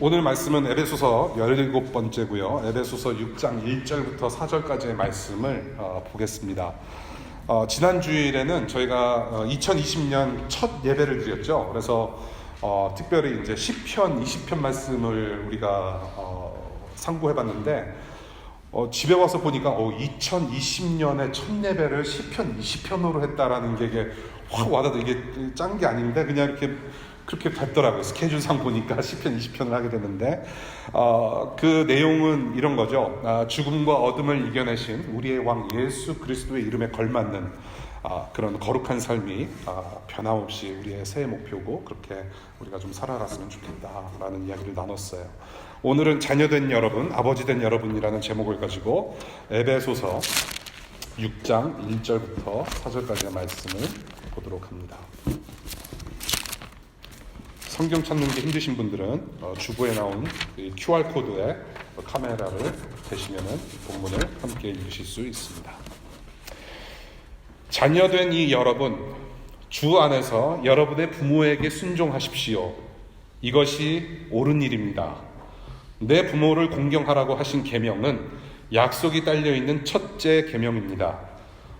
오늘 말씀은 에베소서 17번째고요. 에베소서 6장 1절부터 4절까지의 말씀을 보겠습니다. 지난 주일에는 저희가 2020년 첫 예배를 드렸죠. 그래서 특별히 이제 10편, 20편 말씀을 우리가 상고해봤는데 집에 와서 보니까 2020년에 첫 예배를 10편, 20편으로 했다라는 게 이게 확 와닿아. 이게 짠 게 아닌데 그냥 이렇게 그렇게 됐더라고요. 스케줄상 보니까 10편, 20편을 하게 됐는데 그 내용은 이런 거죠. 죽음과 어둠을 이겨내신 우리의 왕 예수 그리스도의 이름에 걸맞는 그런 거룩한 삶이 변함없이 우리의 새해 목표고, 그렇게 우리가 좀 살아갔으면 좋겠다라는 이야기를 나눴어요. 오늘은 자녀된 여러분, 아버지된 여러분이라는 제목을 가지고 에베소서 6장 1절부터 4절까지의 말씀을 보도록 합니다. 성경 찾는 게 힘드신 분들은 주부에 나온 QR코드에 카메라를 대시면 본문을 함께 읽으실 수 있습니다. 자녀된 이 여러분, 주 안에서 여러분의 부모에게 순종하십시오. 이것이 옳은 일입니다. 내 부모를 공경하라고 하신 계명은 약속이 딸려있는 첫째 계명입니다.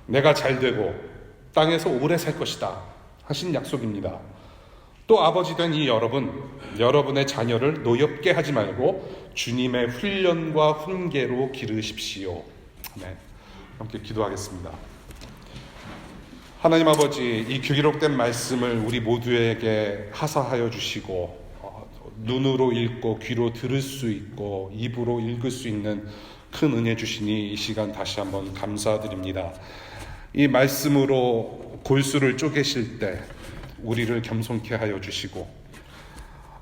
내가 잘되고 땅에서 오래 살 것이다 하신 약속입니다. 또 아버지 된 이 여러분, 여러분의 자녀를 노엽게 하지 말고 주님의 훈련과 훈계로 기르십시오. 네, 함께 기도하겠습니다. 하나님 아버지, 이 기록된 말씀을 우리 모두에게 하사하여 주시고 눈으로 읽고 귀로 들을 수 있고 입으로 읽을 수 있는 큰 은혜 주시니 이 시간 다시 한번 감사드립니다. 이 말씀으로 골수를 쪼개실 때 우리를 겸손케 하여 주시고,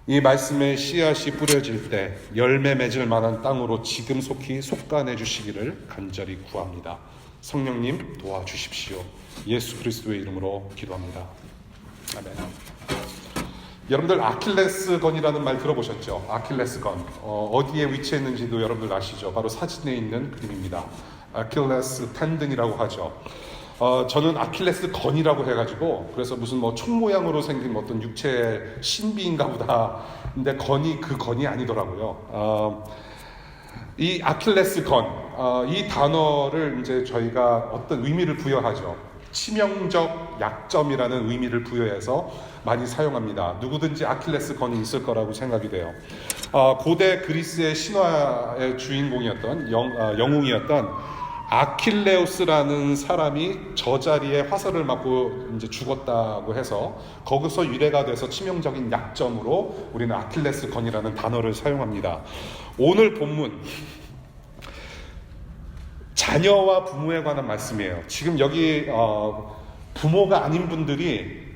이 말씀의 씨앗이 뿌려질 때 열매 맺을 만한 땅으로 지금 속히 속간해 주시기를 간절히 구합니다. 성령님 도와주십시오. 예수 그리스도의 이름으로 기도합니다. 아멘. 여러분들 아킬레스건이라는 말 들어보셨죠? 아킬레스건 어디에 위치했는지도 여러분들 아시죠? 바로 사진에 있는 그림입니다. 아킬레스 텐든이라고 하죠. 저는 아킬레스 건이라고 해가지고, 그래서 무슨 총 모양으로 생긴 어떤 육체의 신비인가 보다. 근데 건이 그 건이 아니더라고요. 이 아킬레스 건, 이 단어를 이제 저희가 어떤 의미를 부여하죠. 치명적 약점이라는 의미를 부여해서 많이 사용합니다. 누구든지 아킬레스 건이 있을 거라고 생각이 돼요. 고대 그리스의 신화의 주인공이었던 영웅이었던 아킬레우스라는 사람이 저 자리에 화살을 맞고 이제 죽었다고 해서 거기서 유래가 돼서 치명적인 약점으로 우리는 아킬레스 건이라는 단어를 사용합니다. 오늘 본문 자녀와 부모에 관한 말씀이에요. 지금 여기 부모가 아닌 분들이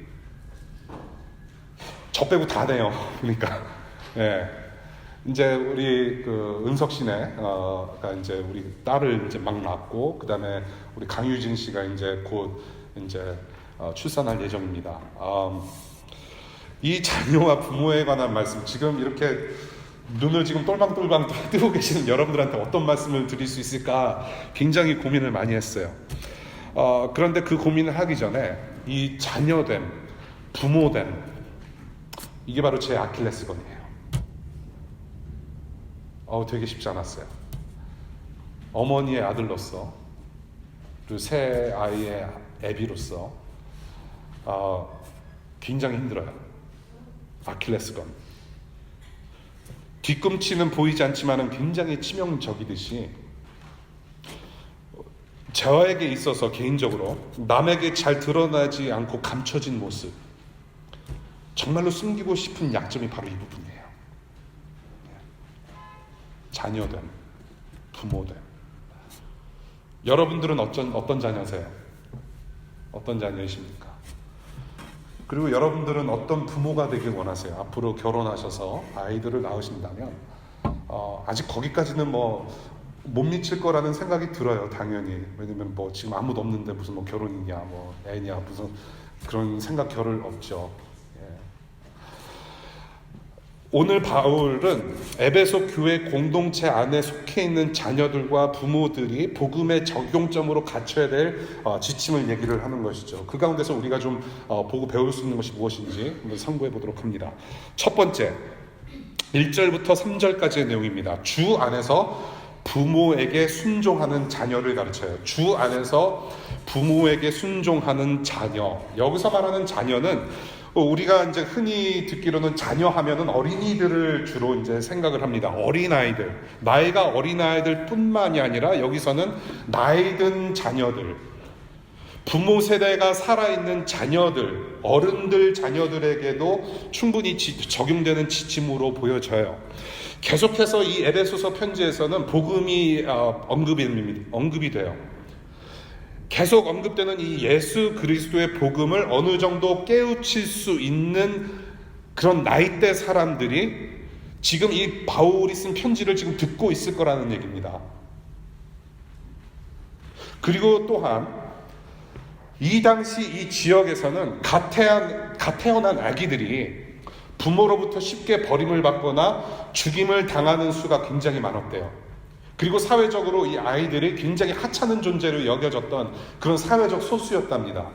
저 빼고 다 돼요. 그러니까 이제 우리 은석 씨네 이제 우리 딸을 이제 막 낳았고, 그 다음에 우리 강유진 씨가 이제 곧 이제 출산할 예정입니다. 이 자녀와 부모에 관한 말씀, 지금 이렇게 눈을 지금 똘망똘망 뜨고 계시는 여러분들한테 어떤 말씀을 드릴 수 있을까 굉장히 고민을 많이 했어요. 그런데 그 고민을 하기 전에 이 자녀됨, 부모됨, 이게 바로 제 아킬레스건이에요. 되게 쉽지 않았어요. 어머니의 아들로서, 그리고 새 아이의 애비로서 굉장히 힘들어요. 아킬레스건. 뒤꿈치는 보이지 않지만 굉장히 치명적이듯이 저에게 있어서 개인적으로 남에게 잘 드러나지 않고 감춰진 모습, 정말로 숨기고 싶은 약점이 바로 이 부분이에요. 자녀됨, 부모됨. 여러분들은 어떤 자녀세요? 어떤 자녀이십니까? 그리고 여러분들은 어떤 부모가 되길 원하세요? 앞으로 결혼하셔서 아이들을 낳으신다면 아직 거기까지는 못 미칠 거라는 생각이 들어요. 당연히. 왜냐면 지금 아무도 없는데 무슨 결혼이냐, 애냐, 무슨 그런 생각 겨를 없죠. 오늘 바울은 에베소 교회 공동체 안에 속해 있는 자녀들과 부모들이 복음의 적용점으로 갖춰야 될 지침을 얘기를 하는 것이죠. 그 가운데서 우리가 좀 보고 배울 수 있는 것이 무엇인지 한번 상고해 보도록 합니다. 첫 번째, 1절부터 3절까지의 내용입니다. 주 안에서 부모에게 순종하는 자녀를 가르쳐요. 주 안에서 부모에게 순종하는 자녀. 여기서 말하는 자녀는 우리가 이제 흔히 듣기로는 자녀 하면은 어린이들을 주로 이제 생각을 합니다. 어린아이들. 나이가 어린아이들 뿐만이 아니라 여기서는 나이 든 자녀들. 부모 세대가 살아있는 자녀들, 어른들 자녀들에게도 충분히 적용되는 지침으로 보여져요. 계속해서 이 에베소서 편지에서는 복음이 언급이 돼요. 계속 언급되는 이 예수 그리스도의 복음을 어느 정도 깨우칠 수 있는 그런 나이대 사람들이 지금 이 바울이 쓴 편지를 지금 듣고 있을 거라는 얘기입니다. 그리고 또한 이 당시 이 지역에서는 갓 태어난 아기들이 부모로부터 쉽게 버림을 받거나 죽임을 당하는 수가 굉장히 많았대요. 그리고 사회적으로 이 아이들이 굉장히 하찮은 존재로 여겨졌던 그런 사회적 소수였답니다.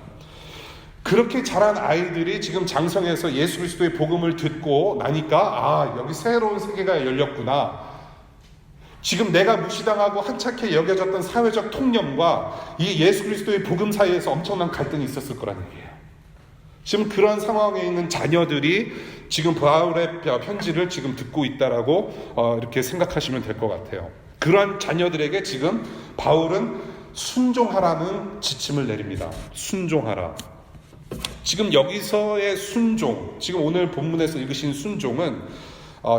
그렇게 자란 아이들이 지금 장성에서 예수 그리스도의 복음을 듣고 나니까 여기 새로운 세계가 열렸구나. 지금 내가 무시당하고 한착해 여겨졌던 사회적 통념과 이 예수 그리스도의 복음 사이에서 엄청난 갈등이 있었을 거라는 얘기예요. 지금 그런 상황에 있는 자녀들이 지금 바울의 편지를 지금 듣고 있다라고 이렇게 생각하시면 될 것 같아요. 그러한 자녀들에게 지금 바울은 순종하라는 지침을 내립니다. 순종하라. 지금 여기서의 순종, 지금 오늘 본문에서 읽으신 순종은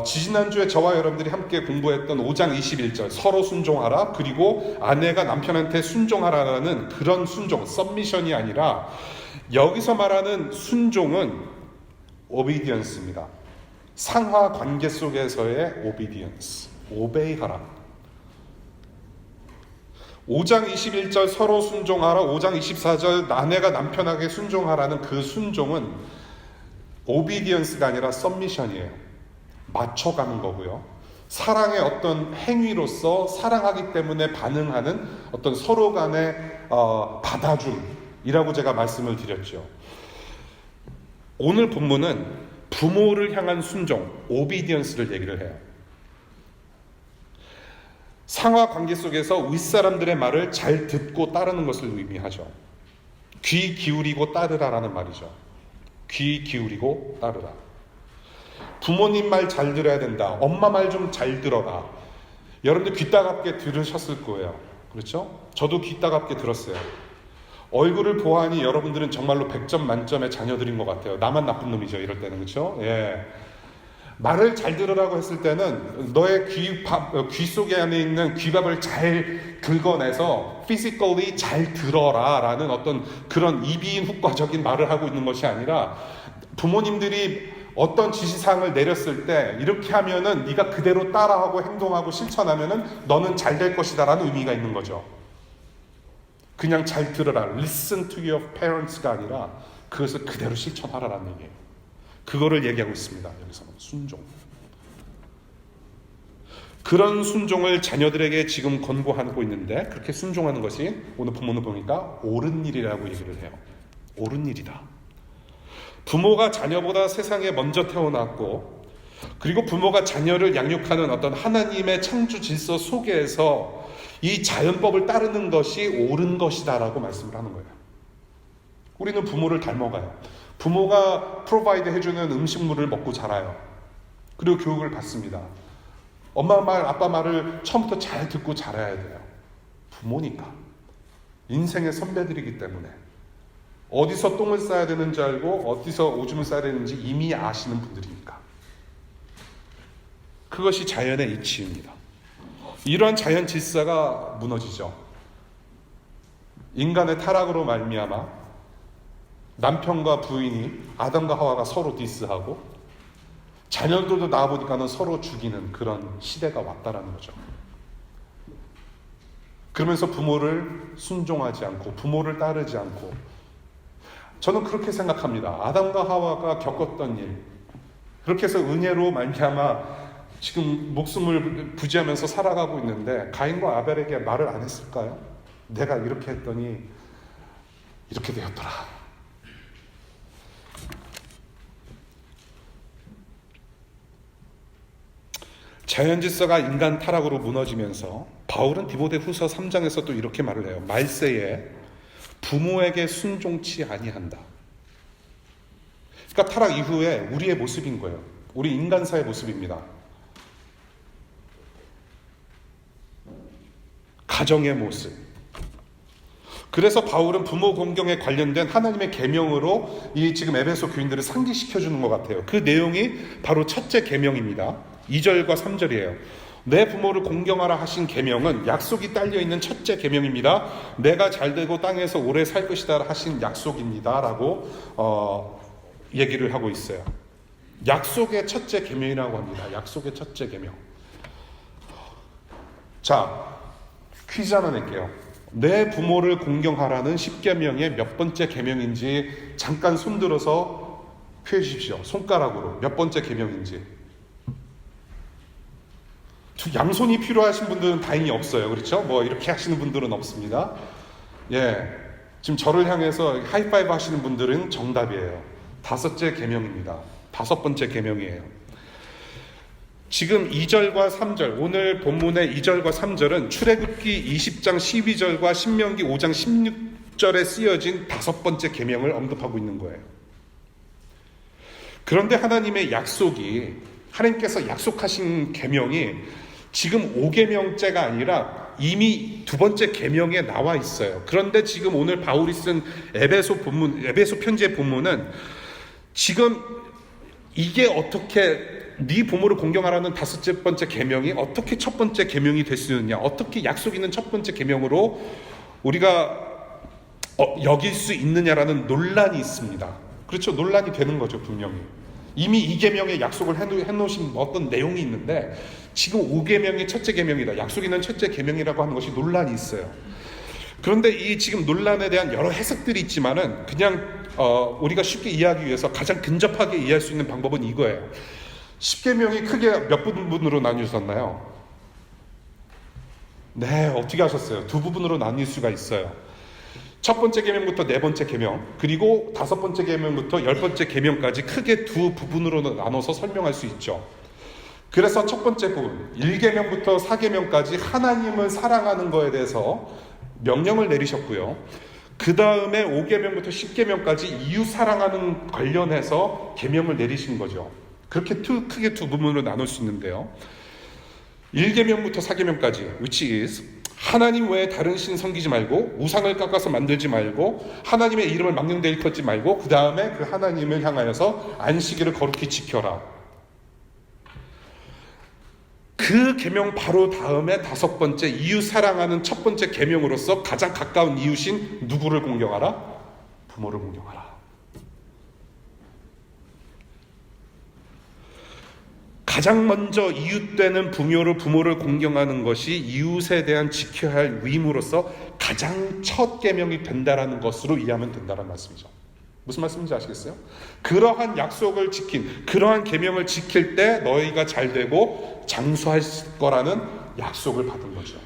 지지난주에 저와 여러분들이 함께 공부했던 5장 21절 서로 순종하라, 그리고 아내가 남편한테 순종하라라는 그런 순종, 서미션이 아니라 여기서 말하는 순종은 obedience입니다. 상하 관계 속에서의 obedience, obey하라. 5장 21절 서로 순종하라, 5장 24절 아내가 남편에게 순종하라는 그 순종은 obedience가 아니라 submission이에요. 맞춰가는 거고요. 사랑의 어떤 행위로서 사랑하기 때문에 반응하는 어떤 서로 간의 받아줌이라고 제가 말씀을 드렸죠. 오늘 본문은 부모를 향한 순종, obedience를 얘기를 해요. 상하 관계 속에서 윗사람들의 말을 잘 듣고 따르는 것을 의미하죠. 귀 기울이고 따르라라는 말이죠. 귀 기울이고 따르라. 부모님 말 잘 들어야 된다. 엄마 말 좀 잘 들어라. 여러분들 귀 따갑게 들으셨을 거예요. 그렇죠? 저도 귀 따갑게 들었어요. 얼굴을 보아하니 여러분들은 정말로 100점 만점의 자녀들인 것 같아요. 나만 나쁜 놈이죠. 이럴 때는. 그렇죠? 예. 말을 잘 들으라고 했을 때는 너의 귀 속에 안에 있는 귀밥을 잘 긁어내서 physically 잘 들어라 라는 어떤 그런 이비인 후과적인 말을 하고 있는 것이 아니라 부모님들이 어떤 지시사항을 내렸을 때 이렇게 하면은 네가 그대로 따라하고 행동하고 실천하면은 너는 잘 될 것이다 라는 의미가 있는 거죠. 그냥 잘 들으라, listen to your parents가 아니라 그것을 그대로 실천하라라는 얘기예요. 그거를 얘기하고 있습니다. 여기서는 순종. 그런 순종을 자녀들에게 지금 권고하고 있는데 그렇게 순종하는 것이 오늘 본문을 보니까 옳은 일이라고 얘기를 해요. 옳은 일이다. 부모가 자녀보다 세상에 먼저 태어났고 그리고 부모가 자녀를 양육하는 어떤 하나님의 창조 질서 속에서 이 자연법을 따르는 것이 옳은 것이다라고 말씀을 하는 거예요. 우리는 부모를 닮아가요. 부모가 프로바이드 해주는 음식물을 먹고 자라요. 그리고 교육을 받습니다. 엄마 말, 아빠 말을 처음부터 잘 듣고 자라야 돼요. 부모니까. 인생의 선배들이기 때문에. 어디서 똥을 싸야 되는지 알고 어디서 오줌을 싸야 되는지 이미 아시는 분들이니까. 그것이 자연의 이치입니다. 이러한 자연 질서가 무너지죠. 인간의 타락으로 말미암아 남편과 부인이 아담과 하와가 서로 디스하고 자녀들도 낳아보니까는 서로 죽이는 그런 시대가 왔다라는 거죠. 그러면서 부모를 순종하지 않고 부모를 따르지 않고 저는 그렇게 생각합니다. 아담과 하와가 겪었던 일 그렇게 해서 은혜로 말미암아 지금 목숨을 부지하면서 살아가고 있는데 가인과 아벨에게 말을 안 했을까요? 내가 이렇게 했더니 이렇게 되었더라. 자연 질서가 인간 타락으로 무너지면서 바울은 디모데후서 3장에서 또 이렇게 말을 해요. 말세에 부모에게 순종치 아니한다. 그러니까 타락 이후에 우리의 모습인 거예요. 우리 인간사의 모습입니다. 가정의 모습. 그래서 바울은 부모 공경에 관련된 하나님의 계명으로 이 지금 에베소 교인들을 상기시켜 주는 것 같아요. 그 내용이 바로 첫째 계명입니다. 2절과 3절이에요. 내 부모를 공경하라 하신 계명은 약속이 딸려 있는 첫째 계명입니다. 내가 잘되고 땅에서 오래 살 것이다 하신 약속입니다. 라고 얘기를 하고 있어요. 약속의 첫째 계명이라고 합니다. 약속의 첫째 계명. 자, 퀴즈 하나 낼게요. 내 부모를 공경하라는 10계명의 몇 번째 계명인지 잠깐 손들어서 표해 주십시오. 손가락으로 몇 번째 계명인지. 양손이 필요하신 분들은 다행히 없어요. 그렇죠? 뭐 이렇게 하시는 분들은 없습니다. 예, 지금 저를 향해서 하이파이브 하시는 분들은 정답이에요. 5째 계명입니다. 5번째 계명이에요. 지금 2절과 3절, 오늘 본문의 2절과 3절은 출애굽기 20장 12절과 신명기 5장 16절에 쓰여진 5번째 계명을 언급하고 있는 거예요. 그런데 하나님의 약속이, 하나님께서 약속하신 계명이 지금 5계명째가 아니라 이미 2번째 계명에 나와 있어요. 그런데 지금 오늘 바울이 쓴 에베소 편지의 본문은 지금 이게 어떻게 네 부모를 공경하라는 5번째 계명이 어떻게 첫 번째 계명이 될 수 있느냐, 어떻게 약속 있는 첫 번째 계명으로 우리가 여길 수 있느냐라는 논란이 있습니다. 그렇죠? 논란이 되는 거죠. 분명히 이미 이 계명에 약속을 해놓으신 어떤 내용이 있는데 지금 5계명이 첫째 계명이다, 약속 있는 첫째 계명이라고 하는 것이 논란이 있어요. 그런데 이 지금 논란에 대한 여러 해석들이 있지만은 그냥 우리가 쉽게 이해하기 위해서 가장 근접하게 이해할 수 있는 방법은 이거예요. 10계명이 크게 몇 부분으로 나뉘어졌나요? 네, 어떻게 하셨어요? 2부분으로 나뉠 수가 있어요. 첫 번째 계명부터 네 번째 계명, 그리고 5번째 계명부터 10번째 계명까지 크게 2부분으로 나눠서 설명할 수 있죠. 그래서 첫 번째 부분, 1계명부터 4계명까지 하나님을 사랑하는 거에 대해서 명령을 내리셨고요. 그 다음에 5계명부터 10계명까지 이웃 사랑하는 관련해서 계명을 내리신 거죠. 그렇게 크게 2부분으로 나눌 수 있는데요. 1계명부터 4계명까지, which is 하나님 외에 다른 신 섬기지 말고, 우상을 깎아서 만들지 말고, 하나님의 이름을 망령되이 일컫지 말고, 그 다음에 그 하나님을 향하여서 안식일을 거룩히 지켜라. 그 계명 바로 다음에 5번째, 이웃 사랑하는 첫 번째 계명으로서 가장 가까운 이웃인 누구를 공경하라? 부모를 공경하라. 가장 먼저 이웃되는 부모를 공경하는 것이 이웃에 대한 지켜야 할 의무로서 가장 첫 계명이 된다라는 것으로 이해하면 된다는 말씀이죠. 무슨 말씀인지 아시겠어요? 그러한 약속을 지킨, 그러한 계명을 지킬 때 너희가 잘 되고 장수할 거라는 약속을 받은 거죠.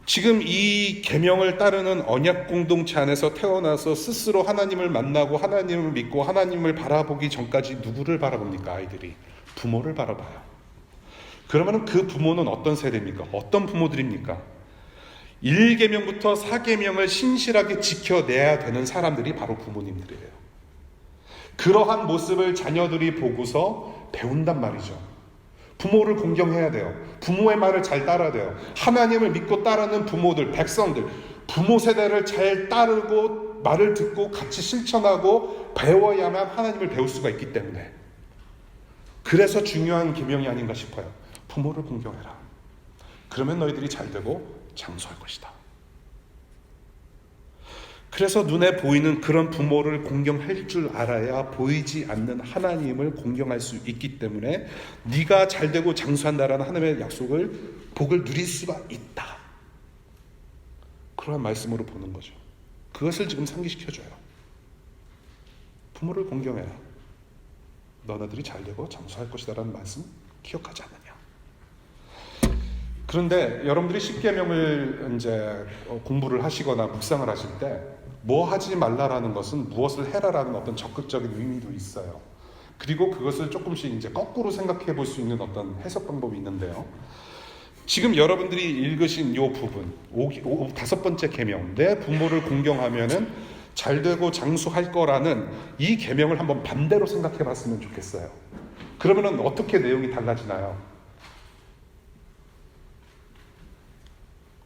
지금 이 계명을 따르는 언약 공동체 안에서 태어나서 스스로 하나님을 만나고 하나님을 믿고 하나님을 바라보기 전까지 누구를 바라봅니까? 아이들이 부모를 바라봐요. 그러면 그 부모는 어떤 세대입니까? 어떤 부모들입니까? 1계명부터 4계명을 신실하게 지켜내야 되는 사람들이 바로 부모님들이에요. 그러한 모습을 자녀들이 보고서 배운단 말이죠. 부모를 공경해야 돼요. 부모의 말을 잘 따라야 돼요. 하나님을 믿고 따르는 부모들, 백성들, 부모 세대를 잘 따르고 말을 듣고 같이 실천하고 배워야만 하나님을 배울 수가 있기 때문에, 그래서 중요한 계명이 아닌가 싶어요. 부모를 공경해라. 그러면 너희들이 잘 되고 장수할 것이다. 그래서 눈에 보이는 그런 부모를 공경할 줄 알아야 보이지 않는 하나님을 공경할 수 있기 때문에 네가 잘되고 장수한다라는 하나님의 약속을, 복을 누릴 수가 있다. 그러한 말씀으로 보는 거죠. 그것을 지금 상기시켜줘요. 부모를 공경해라. 너네들이 잘되고 장수할 것이다라는 말씀 기억하지 않느냐. 그런데 여러분들이 10계명을 이제 공부를 하시거나 묵상을 하실 때 뭐 하지 말라라는 것은 무엇을 해라라는 어떤 적극적인 의미도 있어요. 그리고 그것을 조금씩 이제 거꾸로 생각해 볼 수 있는 어떤 해석 방법이 있는데요. 지금 여러분들이 읽으신 이 부분, 다섯 번째 계명, 내 부모를 공경하면은 잘 되고 장수할 거라는 이 계명을 한번 반대로 생각해 봤으면 좋겠어요. 그러면은 어떻게 내용이 달라지나요?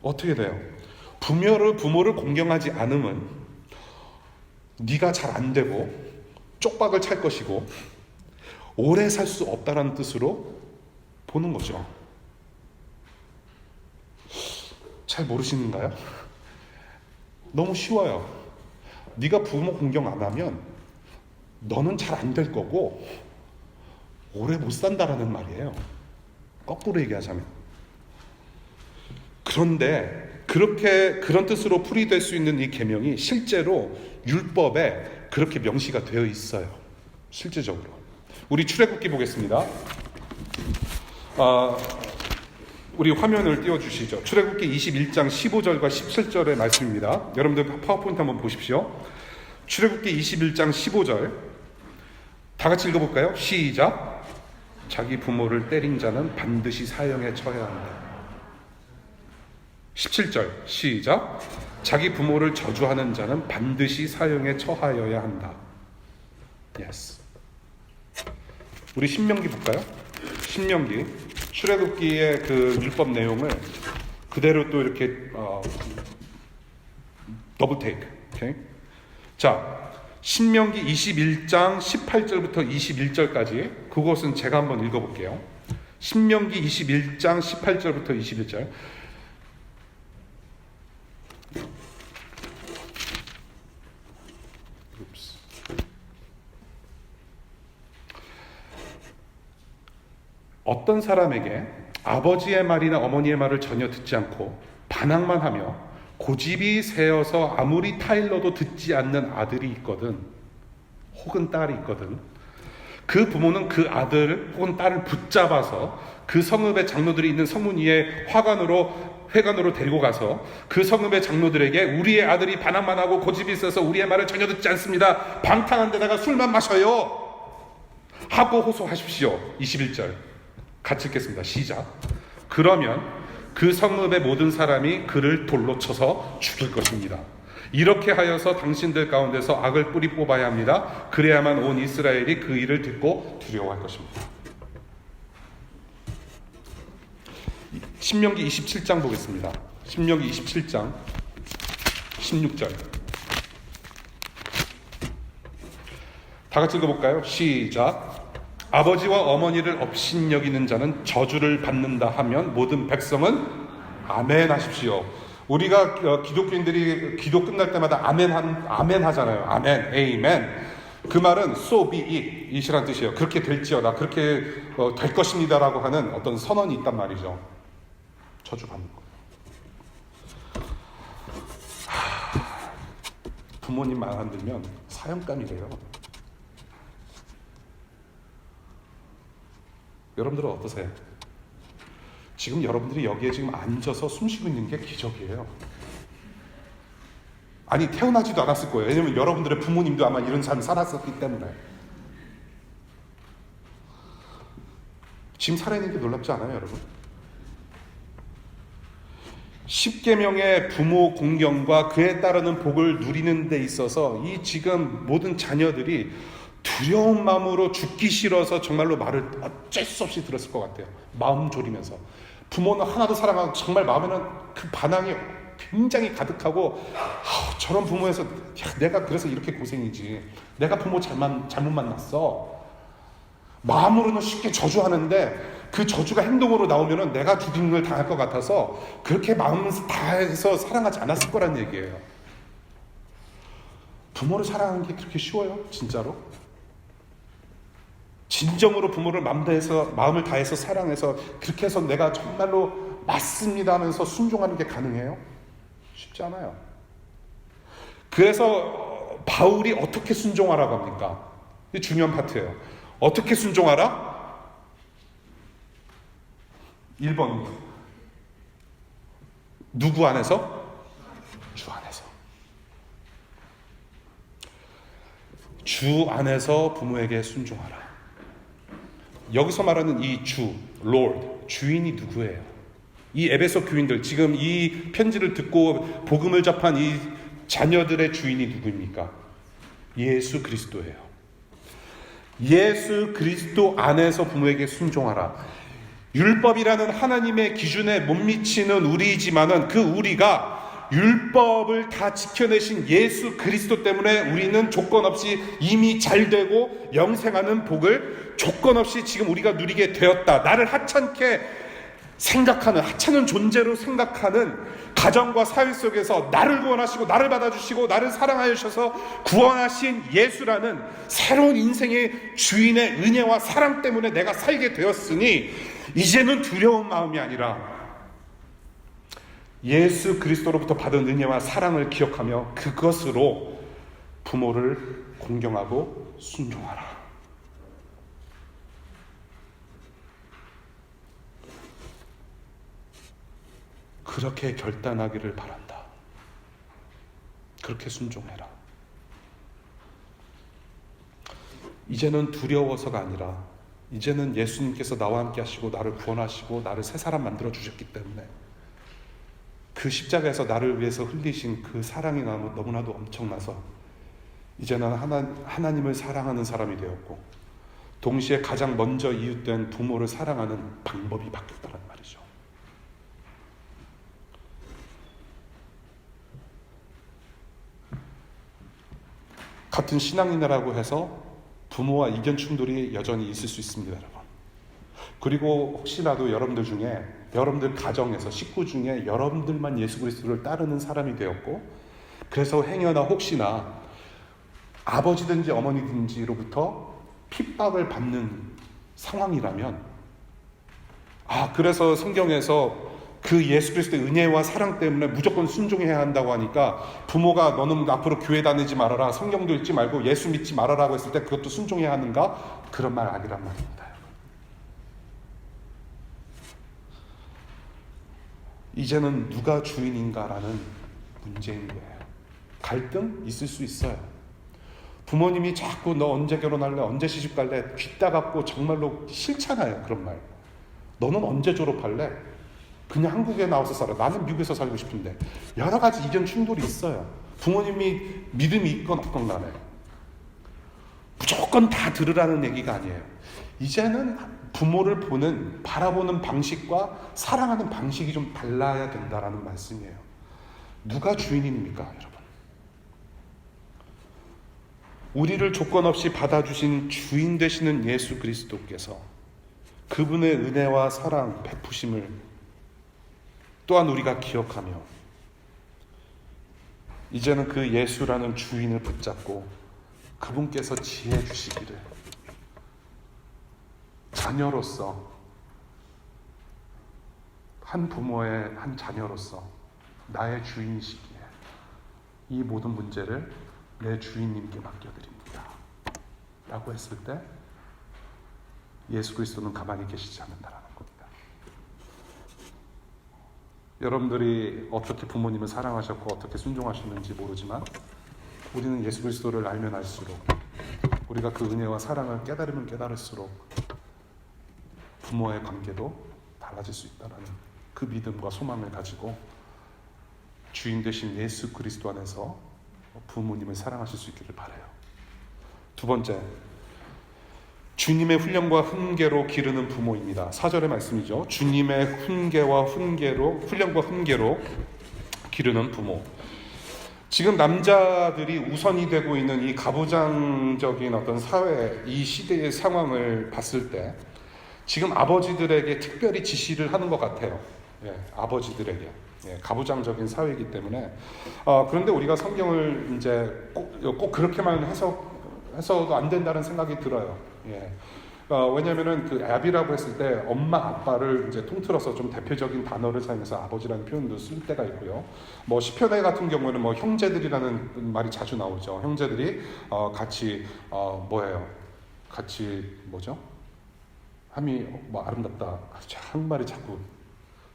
어떻게 돼요? 부모를 공경하지 않으면 네가 잘 안 되고 쪽박을 찰 것이고 오래 살 수 없다는 뜻으로 보는 거죠. 잘 모르시는가요? 너무 쉬워요. 네가 부모 공경 안 하면 너는 잘 안 될 거고 오래 못 산다라는 말이에요. 거꾸로 얘기하자면. 그런데 그런 뜻으로 풀이될 수 있는 이 계명이 실제로 율법에 그렇게 명시가 되어 있어요. 실제적으로. 우리 출애굽기 보겠습니다. 우리 화면을 띄워주시죠. 출애굽기 21장 15절과 17절의 말씀입니다. 여러분들 파워포인트 한번 보십시오. 출애굽기 21장 15절 다 같이 읽어볼까요? 시작. 자기 부모를 때린 자는 반드시 사형에 처해야 한다. 17절 시작. 자기 부모를 저주하는 자는 반드시 사형에 처하여야 한다. Yes. 우리 신명기 볼까요? 신명기 출애굽기의 그 율법 내용을 그대로 또 이렇게 더블 테이크. 오케이? 자, 신명기 21장 18절부터 21절까지 그것은 제가 한번 읽어볼게요. 신명기 21장 18절부터 21절. 어떤 사람에게 아버지의 말이나 어머니의 말을 전혀 듣지 않고 반항만 하며 고집이 세어서 아무리 타일러도 듣지 않는 아들이 있거든, 혹은 딸이 있거든, 그 부모는 그 아들 혹은 딸을 붙잡아서 그 성읍의 장로들이 있는 성문 위에 회관으로 데리고 가서 그 성읍의 장로들에게 우리의 아들이 반항만 하고 고집이 있어서 우리의 말을 전혀 듣지 않습니다. 방탕한 데다가 술만 마셔요 하고 호소하십시오. 21절 같이 읽겠습니다. 시작. 그러면 그 성읍의 모든 사람이 그를 돌로 쳐서 죽일 것입니다. 이렇게 하여서 당신들 가운데서 악을 뿌리 뽑아야 합니다. 그래야만 온 이스라엘이 그 일을 듣고 두려워할 것입니다. 신명기 27장 보겠습니다. 신명기 27장 16절 다 같이 읽어볼까요? 시작. 아버지와 어머니를 업신여기는 자는 저주를 받는다 하면 모든 백성은 아멘 하십시오. 우리가 기독교인들이 기도 끝날 때마다 아멘 하잖아요. 아멘, 에이멘. 그 말은 so be it, 이시란 뜻이에요. 그렇게 될지어다, 그렇게 될 것입니다라고 하는 어떤 선언이 있단 말이죠. 저주 받는 거예요. 부모님 말 안 들면 사형감이래요. 여러분들은 어떠세요? 지금 여러분들이 여기에 지금 앉아서 숨쉬고 있는 게 기적이에요. 아니, 태어나지도 않았을 거예요. 왜냐면 여러분들의 부모님도 아마 이런 삶을 살았었기 때문에. 지금 살아있는 게 놀랍지 않아요, 여러분? 10계명의 부모 공경과 그에 따르는 복을 누리는 데 있어서 이 지금 모든 자녀들이 두려운 마음으로 죽기 싫어서 정말로 말을 어쩔 수 없이 들었을 것 같아요. 마음 졸이면서. 부모는 하나도 사랑하고 정말 마음에는 그 반항이 굉장히 가득하고, 저런 부모에서 내가 그래서 이렇게 고생이지, 내가 부모 잘못 만났어, 마음으로는 쉽게 저주하는데 그 저주가 행동으로 나오면은 내가 죽임을 당할 것 같아서 그렇게 마음을 다해서 사랑하지 않았을 거란 얘기예요. 부모를 사랑하는 게 그렇게 쉬워요? 진짜로? 진정으로 부모를 마음을 다해서 사랑해서 그렇게 해서 내가 정말로 맞습니다 하면서 순종하는 게 가능해요? 쉽지 않아요. 그래서 바울이 어떻게 순종하라고 합니까? 이게 중요한 파트예요. 어떻게 순종하라? 1번 누구 안에서? 주 안에서. 주 안에서 부모에게 순종하라. 여기서 말하는 이 주, Lord, 주인이 누구예요? 이 에베소 교인들, 지금 이 편지를 듣고 복음을 접한 이 자녀들의 주인이 누구입니까? 예수 그리스도예요. 예수 그리스도 안에서 부모에게 순종하라. 율법이라는 하나님의 기준에 못 미치는 우리이지만은 그 우리가 율법을 다 지켜내신 예수 그리스도 때문에 우리는 조건 없이 이미 잘되고 영생하는 복을 조건 없이 지금 우리가 누리게 되었다. 나를 하찮게 생각하는, 하찮은 존재로 생각하는 가정과 사회 속에서 나를 구원하시고 나를 받아주시고 나를 사랑하여 주셔서 구원하신 예수라는 새로운 인생의 주인의 은혜와 사랑 때문에 내가 살게 되었으니 이제는 두려운 마음이 아니라 예수 그리스도로부터 받은 은혜와 사랑을 기억하며 그것으로 부모를 공경하고 순종하라. 그렇게 결단하기를 바란다. 그렇게 순종해라. 이제는 두려워서가 아니라 이제는 예수님께서 나와 함께 하시고 나를 구원하시고 나를 새 사람 만들어 주셨기 때문에 그 십자가에서 나를 위해서 흘리신 그 사랑이 너무나도 엄청나서 이제는 하나님을 사랑하는 사람이 되었고 동시에 가장 먼저 이웃된 부모를 사랑하는 방법이 바뀌었다는 말이죠. 같은 신앙인이라고 해서 부모와 의견 충돌이 여전히 있을 수 있습니다, 여러분. 그리고 혹시라도 여러분들 중에, 여러분들 가정에서 식구 중에 여러분들만 예수 그리스도를 따르는 사람이 되었고 그래서 행여나 혹시나 아버지든지 어머니든지로부터 핍박을 받는 상황이라면 그래서 성경에서 그 예수 그리스도의 은혜와 사랑 때문에 무조건 순종해야 한다고 하니까 부모가 너는 앞으로 교회 다니지 말아라, 성경도 읽지 말고 예수 믿지 말아라고 했을 때 그것도 순종해야 하는가? 그런 말 아니란 말입니다. 이제는 누가 주인인가라는 문제인 거예요. 갈등 있을 수 있어요. 부모님이 자꾸 너 언제 결혼할래? 언제 시집갈래? 귀따갑고 정말로 싫잖아요. 그런 말. 너는 언제 졸업할래? 그냥 한국에 나와서 살아. 나는 미국에서 살고 싶은데. 여러 가지 이견 충돌이 있어요. 부모님이 믿음이 있건 없건 간에. 무조건 다 들으라는 얘기가 아니에요. 이제는 부모를 바라보는 방식과 사랑하는 방식이 좀 달라야 된다라는 말씀이에요. 누가 주인입니까, 여러분? 우리를 조건 없이 받아주신 주인 되시는 예수 그리스도께서 그분의 은혜와 사랑, 베푸심을 또한 우리가 기억하며 이제는 그 예수라는 주인을 붙잡고 그분께서 지혜 주시기를 자녀로서 한 부모의 한 자녀로서 나의 주인이시기에 이 모든 문제를 내 주인님께 맡겨드립니다 라고 했을 때 예수 그리스도는 가만히 계시지 않는다라는 겁니다. 여러분들이 어떻게 부모님을 사랑하셨고 어떻게 순종하셨는지 모르지만 우리는 예수 그리스도를 알면 알수록 우리가 그 은혜와 사랑을 깨달으면 깨달을수록 부모의 관계도 달라질 수 있다는 그 믿음과 소망을 가지고 주인 되신 예수 그리스도 안에서 부모님을 사랑하실 수 있기를 바라요. 두 번째, 주님의 훈련과 훈계로 기르는 부모입니다. 4절의 말씀이죠. 주님의 훈련과 훈계로 기르는 부모. 지금 남자들이 우선이 되고 있는 이 가부장적인 어떤 사회, 이 시대의 상황을 봤을 때 지금 아버지들에게 특별히 지시를 하는 것 같아요. 아버지들에게. 가부장적인 사회이기 때문에 그런데 우리가 성경을 이제 꼭 그렇게만 해서도 안 된다는 생각이 들어요. 왜냐하면은 그 아비라고 했을 때 엄마 아빠를 이제 통틀어서 좀 대표적인 단어를 사용해서 아버지라는 표현도 쓸 때가 있고요. 뭐 시편에 같은 경우에는 뭐 형제들이라는 말이 자주 나오죠. 형제들이 같이 같이 뭐죠? 함이 뭐 아름답다. 한말이 자꾸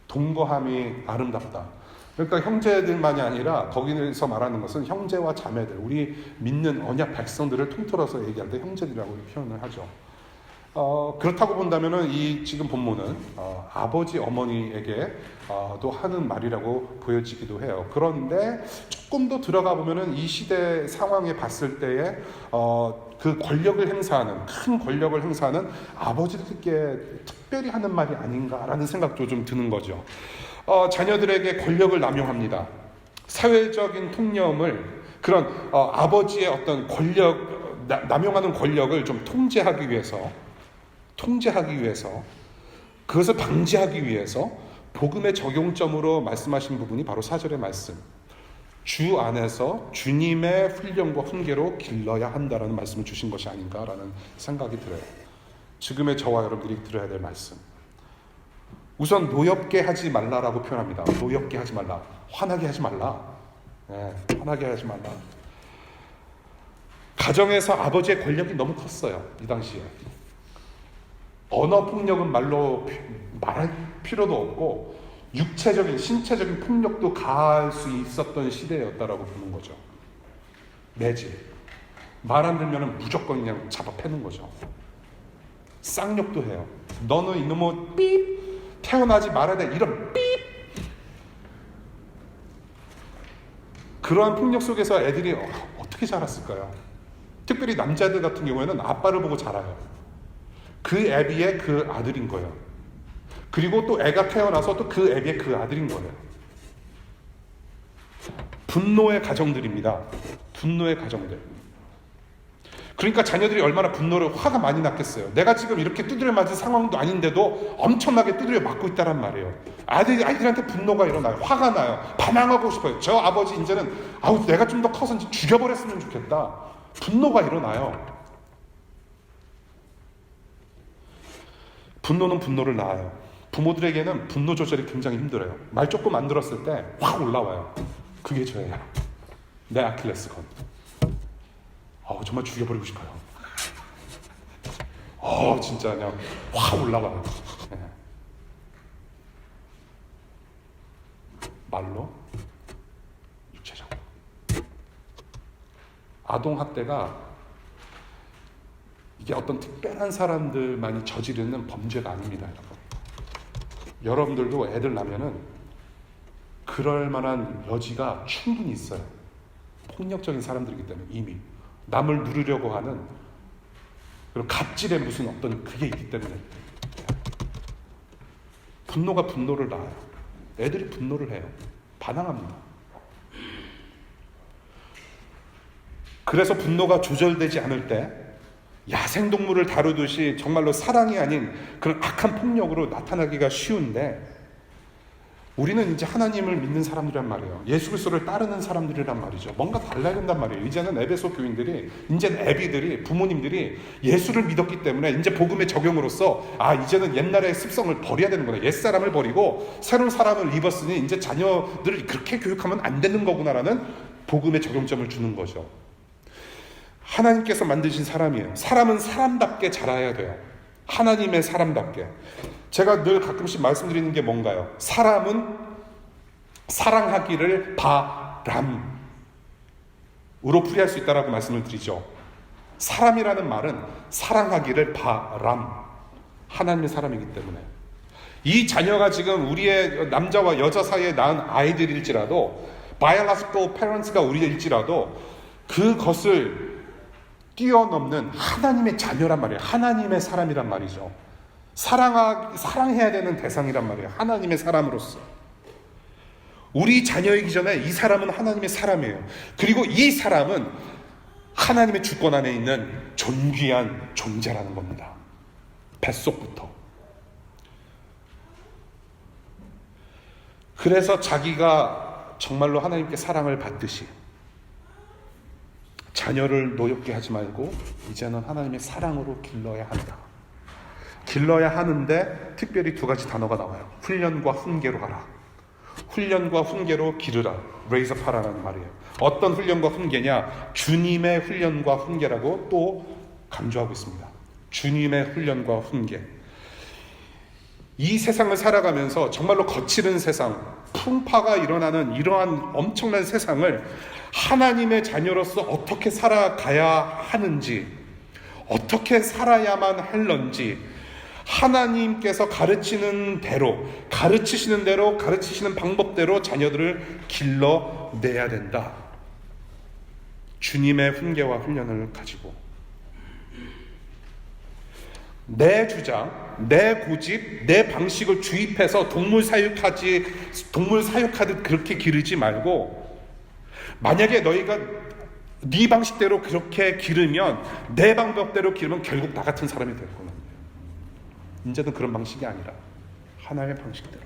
동거함이 아름답다. 그러니까 형제들만이 아니라 거기서 말하는 것은 형제와 자매들, 우리 믿는 언약 백성들을 통틀어서 얘기할 때 형제들이라고 표현을 하죠. 그렇다고 본다면은 이 지금 본문은 아버지 어머니에게 또 하는 말이라고 보여지기도 해요. 그런데 조금 더 들어가 보면은 이 시대 상황에 봤을 때에 그 권력을 행사하는 큰 권력을 행사하는 아버지들께 특별히 하는 말이 아닌가라는 생각도 좀 드는 거죠. 자녀들에게 권력을 남용합니다. 사회적인 통념을 그런 아버지의 어떤 권력 남용하는 권력을 좀 통제하기 위해서 그것을 방지하기 위해서 복음의 적용점으로 말씀하신 부분이 바로 4절의 말씀, 주 안에서 주님의 훈련과 훈계로 길러야 한다라는 말씀을 주신 것이 아닌가라는 생각이 들어요. 지금의 저와 여러분들이 들어야 될 말씀, 우선 노엽게 하지 말라라고 표현합니다. 노엽게 하지 말라, 화나게 하지 말라, 화나게 하지 말라. 가정에서 아버지의 권력이 너무 컸어요. 이 당시에 언어 폭력은 말할 필요도 없고 육체적인 신체적인 폭력도 가할 수 있었던 시대였다라고 보는 거죠. 매질, 말 안 들면은 무조건 그냥 잡아 패는 거죠. 쌍욕도 해요. 너는 이놈의 삐 태어나지 말아야 돼, 이런 삐. 그러한 폭력 속에서 애들이 어떻게 자랐을까요? 특별히 남자들 같은 경우에는 아빠를 보고 자라요. 그 애비의 그 아들인 거예요. 그리고 또 애가 태어나서 또 그 애비의 그 아들인 거예요. 분노의 가정들입니다. 분노의 가정들. 그러니까 자녀들이 얼마나 화가 많이 났겠어요. 내가 지금 이렇게 두드려 맞은 상황도 아닌데도 엄청나게 두드려 맞고 있다란 말이에요. 아이들한테 분노가 일어나요. 화가 나요. 반항하고 싶어요. 저 아버지 이제는 내가 좀 더 커서 죽여버렸으면 좋겠다. 분노가 일어나요. 분노는 분노를 낳아요. 부모들에게는 분노 조절이 굉장히 힘들어요. 말 조금 안 들었을 때 확 올라와요. 그게 저예요. 내 아킬레스건. 정말 죽여버리고 싶어요. 진짜 그냥 확 올라와요. 네. 말로, 육체적으로. 아동학대가 이게 어떤 특별한 사람들만이 저지르는 범죄가 아닙니다, 여러분. 여러분들도 애들 낳으면은 그럴 만한 여지가 충분히 있어요. 폭력적인 사람들이기 때문에 이미 남을 누르려고 하는 그런 갑질의 무슨 어떤 그게 있기 때문에 분노가 분노를 낳아요. 애들이 분노를 해요. 반항합니다. 그래서 분노가 조절되지 않을 때 야생동물을 다루듯이 정말로 사랑이 아닌 그런 악한 폭력으로 나타나기가 쉬운데, 우리는 이제 하나님을 믿는 사람들이란 말이에요. 예수 그리스도를 따르는 사람들이란 말이죠. 뭔가 달라야 된단 말이에요. 이제는 에베소 교인들이, 이제는 애비들이, 부모님들이 예수를 믿었기 때문에 이제 복음의 적용으로서 이제는 옛날의 습성을 버려야 되는구나. 옛사람을 버리고 새로운 사람을 입었으니 이제 자녀들을 그렇게 교육하면 안 되는 거구나라는 복음의 적용점을 주는 거죠. 하나님께서 만드신 사람이에요. 사람은 사람답게 자라야 돼요. 하나님의 사람답게. 제가 늘 가끔씩 말씀드리는 게 뭔가요? 사람은 사랑하기를 바람으로 풀이할 수 있다라고 말씀을 드리죠. 사람이라는 말은 사랑하기를 바람, 하나님의 사람이기 때문에. 이 자녀가 지금 우리의 남자와 여자 사이에 낳은 아이들일지라도, biological parents가 우리일지라도 그것을 뛰어넘는 하나님의 자녀란 말이에요. 하나님의 사람이란 말이죠. 사랑해야 되는 대상이란 말이에요. 하나님의 사람으로서. 우리 자녀이기 전에 이 사람은 하나님의 사람이에요. 그리고 이 사람은 하나님의 주권 안에 있는 존귀한 존재라는 겁니다. 뱃속부터. 그래서 자기가 정말로 하나님께 사랑을 받듯이 자녀를 노엽게 하지 말고 이제는 하나님의 사랑으로 길러야 한다. 길러야 하는데 특별히 두 가지 단어가 나와요. 훈련과 훈계로 하라. 훈련과 훈계로 기르라. raise up 하라는 말이에요. 어떤 훈련과 훈계냐? 주님의 훈련과 훈계라고 또 강조하고 있습니다. 주님의 훈련과 훈계. 이 세상을 살아가면서 정말로 거칠은 세상, 풍파가 일어나는 이러한 엄청난 세상을 하나님의 자녀로서 어떻게 살아가야 하는지, 어떻게 살아야만 할런지 하나님께서 가르치시는 대로 가르치시는 방법대로 자녀들을 길러내야 된다. 주님의 훈계와 훈련을 가지고 내 주장, 내 고집, 내 방식을 주입해서 동물 사육하듯 그렇게 기르지 말고, 만약에 너희가 네 방식대로 그렇게 기르면, 내 방법대로 기르면 결국 나 같은 사람이 될 거야. 이제는 그런 방식이 아니라 하나의 방식대로.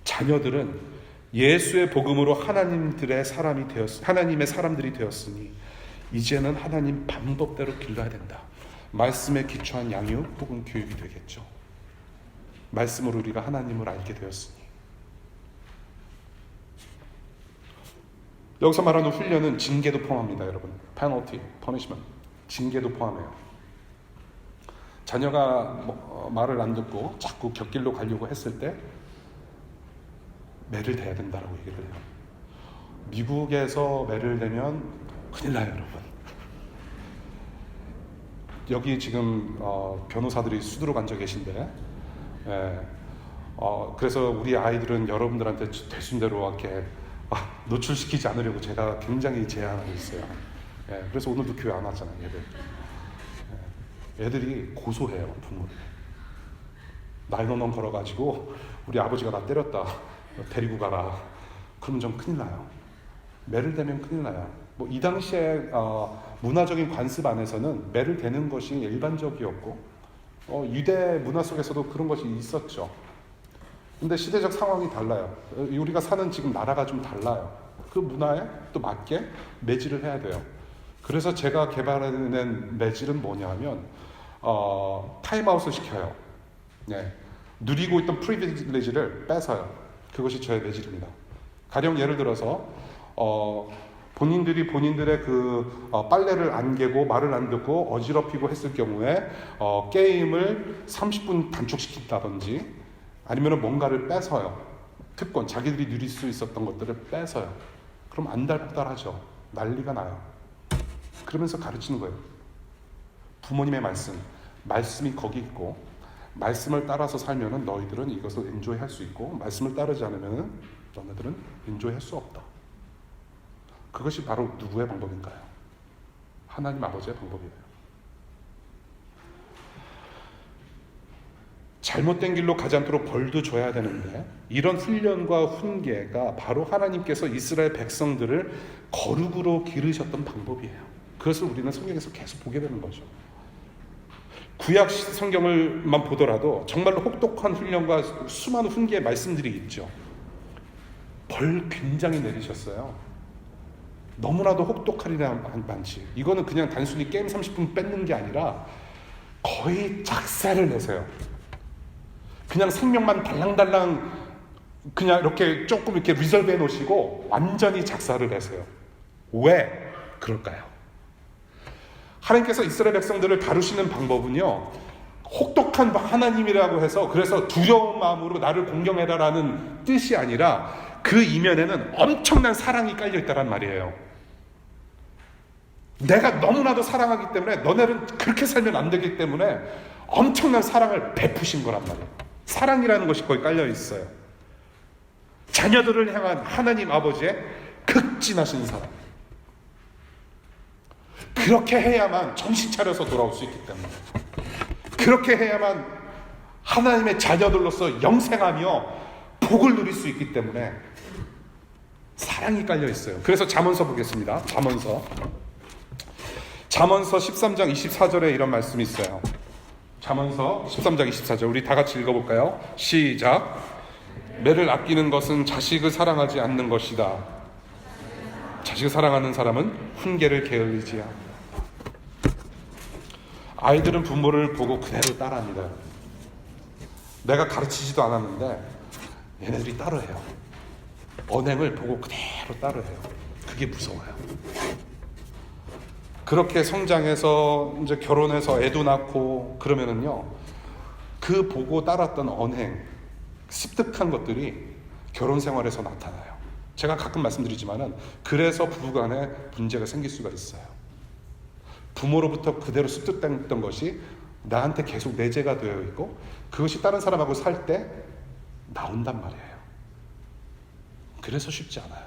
자녀들은 예수의 복음으로 하나님의 사람들이 되었으니 이제는 하나님 방법대로 길러야 된다. 말씀에 기초한 양육 혹은 교육이 되겠죠. 말씀으로 우리가 하나님을 알게 되었으니. 여기서 말하는 훈련은 징계도 포함합니다, 여러분. penalty, punishment. 징계도 포함해요. 자녀가 말을 안 듣고 자꾸 곁길로 가려고 했을 때 매를 대야 된다라고 얘기를 해요. 미국에서 매를 대면 큰일 나요, 여러분. 여기 지금 변호사들이 수두룩 앉아 계신데, 그래서 우리 아이들은 여러분들한테 되신 대로 이렇게 노출시키지 않으려고 제가 굉장히 제한하고 있어요. 그래서 오늘도 교회 안 왔잖아요, 애들이 고소해요, 부모를. 날너넌 걸어가지고 우리 아버지가 나 때렸다, 데리고 가라. 그러면 좀 큰일 나요. 매를 대면 큰일 나요. 이 당시에 문화적인 관습 안에서는 매를 대는 것이 일반적이었고, 유대 문화 속에서도 그런 것이 있었죠. 근데 시대적 상황이 달라요. 우리가 사는 지금 나라가 좀 달라요. 그 문화에 또 맞게 매질을 해야 돼요. 그래서 제가 개발해낸 매질은 뭐냐면 타임아웃을 시켜요. 누리고 있던 프리빌리지를 뺏어요. 그것이 저의 매질입니다. 가령 예를 들어서 본인들이 본인들의 빨래를 안 개고 말을 안 듣고 어지럽히고 했을 경우에 게임을 30분 단축시킨다든지, 아니면 뭔가를 뺏어요. 특권, 자기들이 누릴 수 있었던 것들을 뺏어요. 그럼 안달복달하죠. 난리가 나요. 그러면서 가르치는 거예요. 부모님의 말씀이 거기 있고, 말씀을 따라서 살면은 너희들은 이것을 엔조이 할 수 있고, 말씀을 따르지 않으면은 너네들은 엔조이 할 수 없다. 그것이 바로 누구의 방법인가요? 하나님 아버지의 방법이에요. 잘못된 길로 가지 않도록 벌도 줘야 되는데, 이런 훈련과 훈계가 바로 하나님께서 이스라엘 백성들을 거룩으로 기르셨던 방법이에요. 그것을 우리는 성경에서 계속 보게 되는 거죠. 구약 성경을만 보더라도 정말로 혹독한 훈련과 수많은 훈계의 말씀들이 있죠. 벌 굉장히 내리셨어요. 너무나도 혹독하리라 많지. 이거는 그냥 단순히 게임 30분 뺏는 게 아니라 거의 작사를 내세요. 그냥 생명만 달랑달랑 그냥 이렇게 조금 이렇게 리설브 해놓으시고 완전히 작사를 내세요. 왜 그럴까요? 하나님께서 이스라엘 백성들을 다루시는 방법은요, 혹독한 하나님이라고 해서 그래서 두려운 마음으로 나를 공경해라라는 뜻이 아니라 그 이면에는 엄청난 사랑이 깔려있다란 말이에요. 내가 너무나도 사랑하기 때문에 너네는 그렇게 살면 안 되기 때문에 엄청난 사랑을 베푸신 거란 말이에요. 사랑이라는 것이 거기 깔려있어요. 자녀들을 향한 하나님 아버지의 극진하신 사랑. 그렇게 해야만 정신 차려서 돌아올 수 있기 때문에, 그렇게 해야만 하나님의 자녀들로서 영생하며 복을 누릴 수 있기 때문에 사랑이 깔려 있어요. 그래서 잠언서 보겠습니다. 잠언서 13장 24절에 이런 말씀이 있어요. 잠언서 13장 24절 우리 다 같이 읽어볼까요? 시작. 매를 아끼는 것은 자식을 사랑하지 않는 것이다. 자식을 사랑하는 사람은 훈계를 게을리지야. 아이들은 부모를 보고 그대로 따라합니다. 내가 가르치지도 않았는데 얘네들이 따라해요. 언행을 보고 그대로 따라해요. 그게 무서워요. 그렇게 성장해서 이제 결혼해서 애도 낳고 그러면은요, 그 보고 따랐던 언행, 습득한 것들이 결혼 생활에서 나타나요. 제가 가끔 말씀드리지만은 그래서 부부간에 문제가 생길 수가 있어요. 부모로부터 그대로 습득됐던 것이 나한테 계속 내재가 되어 있고 그것이 다른 사람하고 살 때 나온단 말이에요. 그래서 쉽지 않아요.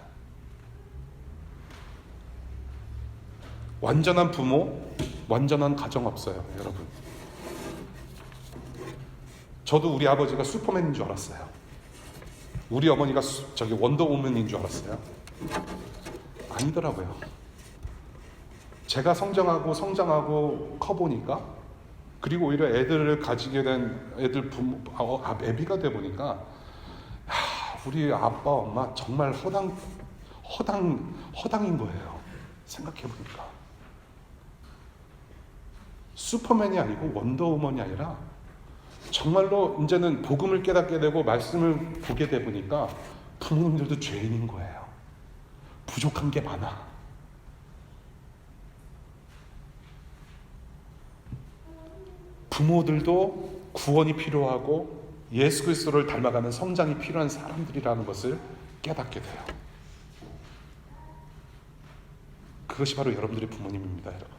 완전한 부모, 완전한 가정 없어요, 여러분. 저도 우리 아버지가 슈퍼맨인 줄 알았어요. 우리 어머니가 원더우먼인 줄 알았어요. 아니더라고요. 제가 성장하고 커보니까, 그리고 오히려 애들을 가지게 된 애들 부모, 애비가 돼 보니까, 우리 아빠, 엄마 정말 허당인 거예요. 생각해보니까. 슈퍼맨이 아니고 원더우먼이 아니라 정말로 이제는 복음을 깨닫게 되고 말씀을 보게 돼 보니까 부모님들도 죄인인 거예요. 부족한 게 많아. 부모들도 구원이 필요하고 예수 그리스도를 닮아가는 성장이 필요한 사람들이라는 것을 깨닫게 돼요. 그것이 바로 여러분들의 부모님입니다, 여러분.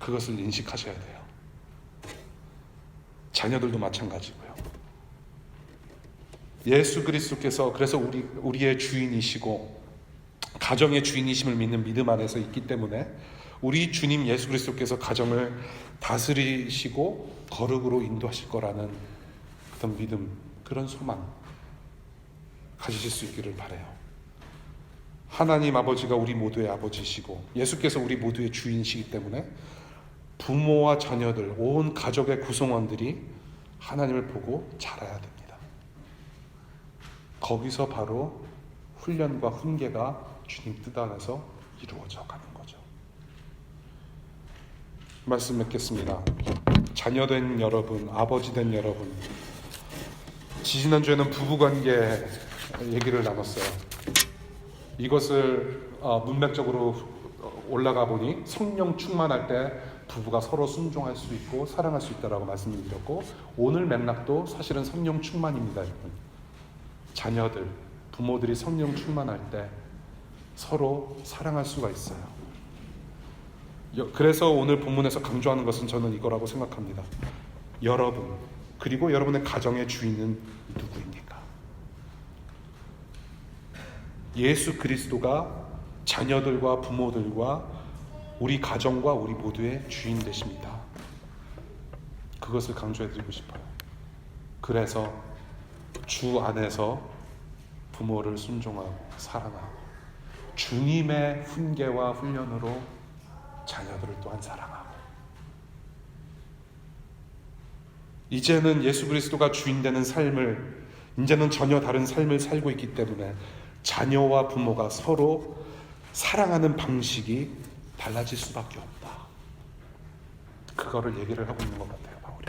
그것을 인식하셔야 돼요. 자녀들도 마찬가지고요. 예수 그리스도께서 그래서 우리의 주인이시고 가정의 주인이심을 믿는 믿음 안에서 있기 때문에 우리 주님 예수 그리스도께서 가정을 다스리시고 거룩으로 인도하실 거라는 그런 믿음, 그런 소망 가지실 수 있기를 바라요. 하나님 아버지가 우리 모두의 아버지시고 예수께서 우리 모두의 주인이시기 때문에 부모와 자녀들, 온 가족의 구성원들이 하나님을 보고 자라야 됩니다. 거기서 바로 훈련과 훈계가 주님 뜻 안에서 이루어져 가는 거죠. 말씀 맺겠습니다. 자녀된 여러분, 아버지 된 여러분, 지지난주에는 부부관계 얘기를 나눴어요. 이것을 문맥적으로 올라가 보니 성령 충만할 때 부부가 서로 순종할 수 있고 사랑할 수 있다라고 말씀을 드렸고, 오늘 맥락도 사실은 성령 충만입니다, 여러분. 자녀들, 부모들이 성령 충만할 때 서로 사랑할 수가 있어요. 그래서 오늘 본문에서 강조하는 것은 저는 이거라고 생각합니다. 여러분, 그리고 여러분의 가정의 주인은 누구입니까? 예수 그리스도가 자녀들과 부모들과 우리 가정과 우리 모두의 주인 되십니다. 그것을 강조해드리고 싶어요. 그래서 주 안에서 부모를 순종하고 사랑하고 주님의 훈계와 훈련으로 자녀들을 또한 사랑하고, 이제는 예수 그리스도가 주인 되는 삶을, 이제는 전혀 다른 삶을 살고 있기 때문에 자녀와 부모가 서로 사랑하는 방식이 달라질 수밖에 없다. 그거를 얘기를 하고 있는 것 같아요, 바울이.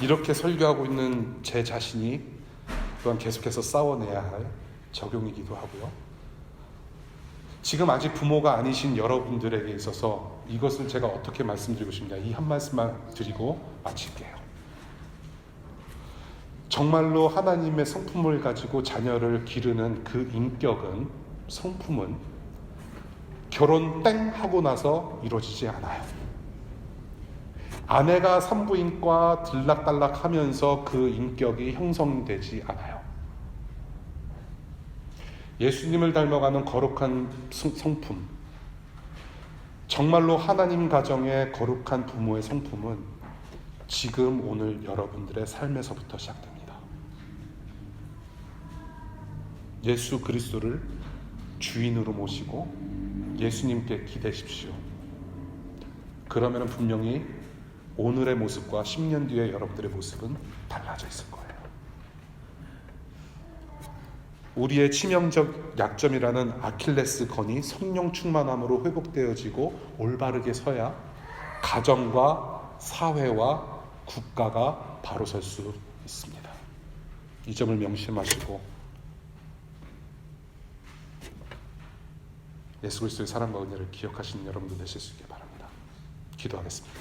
이렇게 설교하고 있는 제 자신이 또한 계속해서 싸워내야 할 적용이기도 하고요. 지금 아직 부모가 아니신 여러분들에게 있어서 이것을 제가 어떻게 말씀드리고 싶냐, 이 한 말씀만 드리고 마칠게요. 정말로 하나님의 성품을 가지고 자녀를 기르는 그 인격은, 성품은 결혼 땡 하고 나서 이루어지지 않아요. 아내가 산부인과 들락달락 하면서 그 인격이 형성되지 않아요. 예수님을 닮아가는 거룩한 성품, 정말로 하나님 가정의 거룩한 부모의 성품은 지금 오늘 여러분들의 삶에서부터 시작됩니다. 예수 그리스도를 주인으로 모시고 예수님께 기대십시오. 그러면 분명히 오늘의 모습과 10년 뒤의 여러분들의 모습은 달라져 있을 거예요. 우리의 치명적 약점이라는 아킬레스 건이 성령 충만함으로 회복되어지고 올바르게 서야 가정과 사회와 국가가 바로 설 수 있습니다. 이 점을 명심하시고 예수 그리스도의 사랑과 은혜를 기억하시는 여러분들 되실 수 있게 바랍니다. 기도하겠습니다.